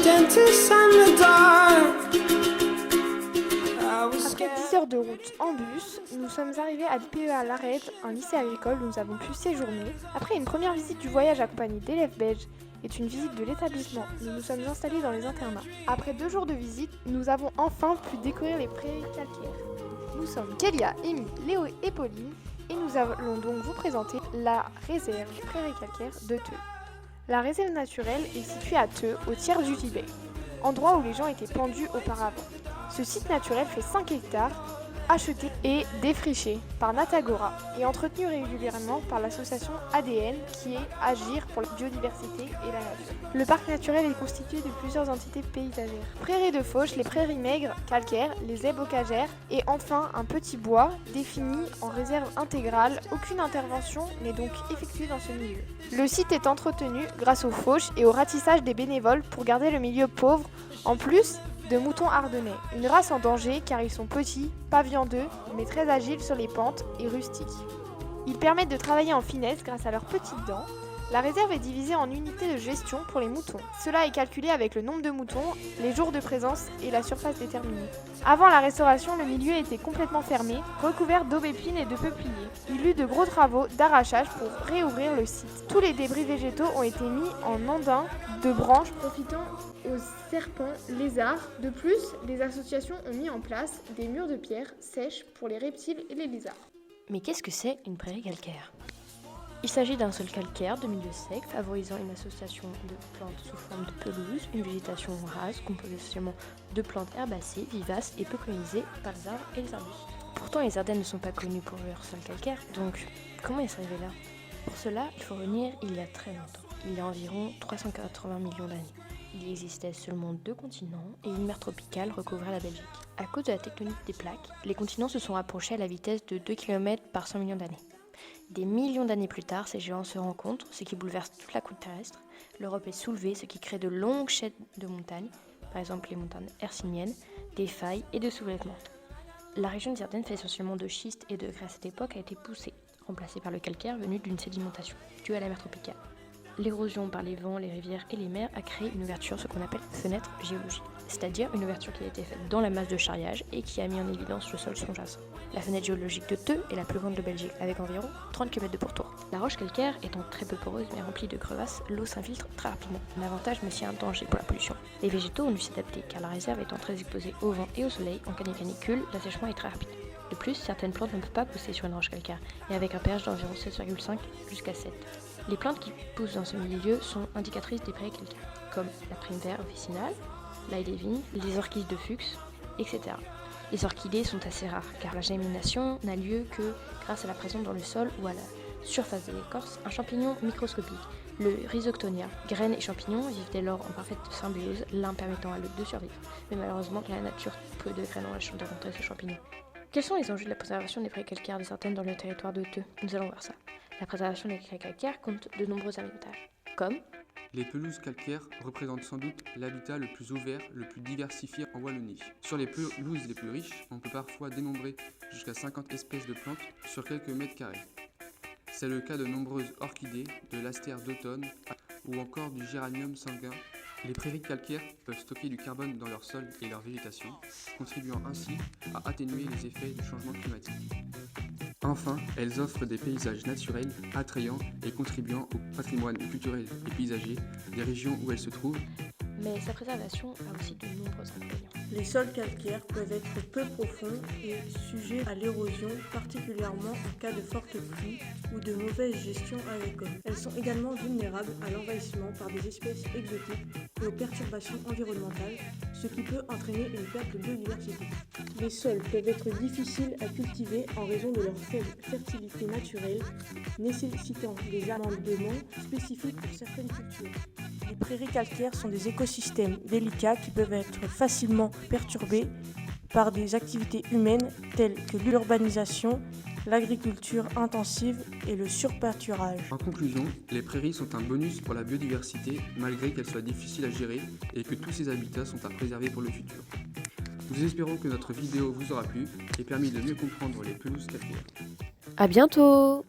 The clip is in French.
dentist in the dark. Après 10 heures de route en bus, nous sommes arrivés à l'IPEA Larède, un lycée agricole où nous avons pu séjourner. Après une première visite du voyage accompagnée d'élèves belges et une visite de l'établissement, nous nous sommes installés dans les internats. Après 2 jours de visite, nous avons enfin pu découvrir les prairies calcaires. Nous sommes Kélia, Amy, Léo et Pauline et nous allons donc vous présenter la réserve prairies calcaires de Theux. La réserve naturelle est située à Theux, au tiers du Tibet, endroit où les gens étaient pendus auparavant. Ce site naturel fait 5 hectares, acheté et défriché par Natagora et entretenu régulièrement par l'association ADN qui est Agir pour la biodiversité et la nature. Le parc naturel est constitué de plusieurs entités paysagères. Prairies de fauche, les prairies maigres, calcaires, les haies bocagères et enfin un petit bois défini en réserve intégrale. Aucune intervention n'est donc effectuée dans ce milieu. Le site est entretenu grâce aux fauches et au ratissage des bénévoles pour garder le milieu pauvre. En plus, de moutons ardennais, une race en danger car ils sont petits, pas viandeux, mais très agiles sur les pentes et rustiques. Ils permettent de travailler en finesse grâce à leurs petites dents. La réserve est divisée en unités de gestion pour les moutons. Cela est calculé avec le nombre de moutons, les jours de présence et la surface déterminée. Avant la restauration, le milieu était complètement fermé, recouvert d'aubépines et de peupliers. Il y eut de gros travaux d'arrachage pour réouvrir le site. Tous les débris végétaux ont été mis en andins de branches profitant aux serpents, lézards. De plus, les associations ont mis en place des murs de pierre sèches pour les reptiles et les lézards. Mais qu'est-ce que c'est une prairie calcaire ? Il s'agit d'un sol calcaire de milieu sec, favorisant une association de plantes sous forme de pelouse, une végétation rase composée essentiellement de plantes herbacées, vivaces et peu colonisées par les arbres et les arbustes. Pourtant, les Ardennes ne sont pas connues pour leur sol calcaire, donc comment est-ce arrivé là ? Pour cela, il faut revenir il y a très longtemps, il y a environ 380 millions d'années. Il existait seulement 2 continents et une mer tropicale recouvrait la Belgique. À cause de la tectonique des plaques, les continents se sont rapprochés à la vitesse de 2 km par 100 millions d'années. Des millions d'années plus tard, ces géants se rencontrent, ce qui bouleverse toute la croûte terrestre. L'Europe est soulevée, ce qui crée de longues chaînes de montagnes, par exemple les montagnes hercyniennes, des failles et de soulèvements. La région des Ardennes fait essentiellement de schiste et de grès à cette époque a été poussée, remplacée par le calcaire venu d'une sédimentation due à la mer tropicale. L'érosion par les vents, les rivières et les mers a créé une ouverture, ce qu'on appelle fenêtre géologique, c'est-à-dire une ouverture qui a été faite dans la masse de charriage et qui a mis en évidence le sol sous-jacent. La fenêtre géologique de Theux est la plus grande de Belgique, avec environ 30 km de pourtour. La roche calcaire étant très peu poreuse mais remplie de crevasses, l'eau s'infiltre très rapidement. Un avantage mais aussi un danger pour la pollution. Les végétaux ont dû s'adapter car la réserve étant très exposée au vent et au soleil, en cas de canicule, l'assèchement est très rapide. De plus, certaines plantes ne peuvent pas pousser sur une roche calcaire, et avec un pH d'environ 7,5 jusqu'à 7. Les plantes qui poussent dans ce milieu sont indicatrices des prairies calcaires, comme la prime vert officinale, l'ail des vignes, les orchis de fuchs, etc. Les orchidées sont assez rares, car la germination n'a lieu que grâce à la présence dans le sol ou à la surface de l'écorce un champignon microscopique, le Rhizoctonia. Graines et champignons vivent dès lors en parfaite symbiose, l'un permettant à l'autre de survivre. Mais malheureusement, la nature peu de graines ont la chance de rencontrer ce champignon. Quels sont les enjeux de la préservation des prairies calcaires des Ardennes dans le territoire de Theux ? Nous allons voir ça. La préservation des prairies calcaires compte de nombreux avantages, comme les pelouses calcaires représentent sans doute l'habitat le plus ouvert, le plus diversifié en Wallonie. Sur les pelouses les plus riches, on peut parfois dénombrer jusqu'à 50 espèces de plantes sur quelques mètres carrés. C'est le cas de nombreuses orchidées, de l'astère d'automne ou encore du géranium sanguin. Les prairies calcaires peuvent stocker du carbone dans leur sol et leur végétation, contribuant ainsi à atténuer les effets du changement climatique. Enfin, elles offrent des paysages naturels attrayants et contribuant au patrimoine culturel et paysager des régions où elles se trouvent. mais sa préservation a aussi de nombreux inconvénients. Les sols calcaires peuvent être peu profonds et sujets à l'érosion, particulièrement en cas de fortes pluies ou de mauvaise gestion agricole. Elles sont également vulnérables à l'envahissement par des espèces exotiques et aux perturbations environnementales, ce qui peut entraîner une perte de biodiversité. Les sols peuvent être difficiles à cultiver en raison de leur faible fertilité naturelle, nécessitant des amendements spécifiques pour certaines cultures. Les prairies calcaires sont des écosystèmes délicats qui peuvent être facilement perturbés par des activités humaines telles que l'urbanisation, l'agriculture intensive et le surpâturage. En conclusion, les prairies sont un bonus pour la biodiversité malgré qu'elles soient difficiles à gérer et que tous ces habitats sont à préserver pour le futur. Nous espérons que notre vidéo vous aura plu et permis de mieux comprendre les pelouses calcaires. À bientôt!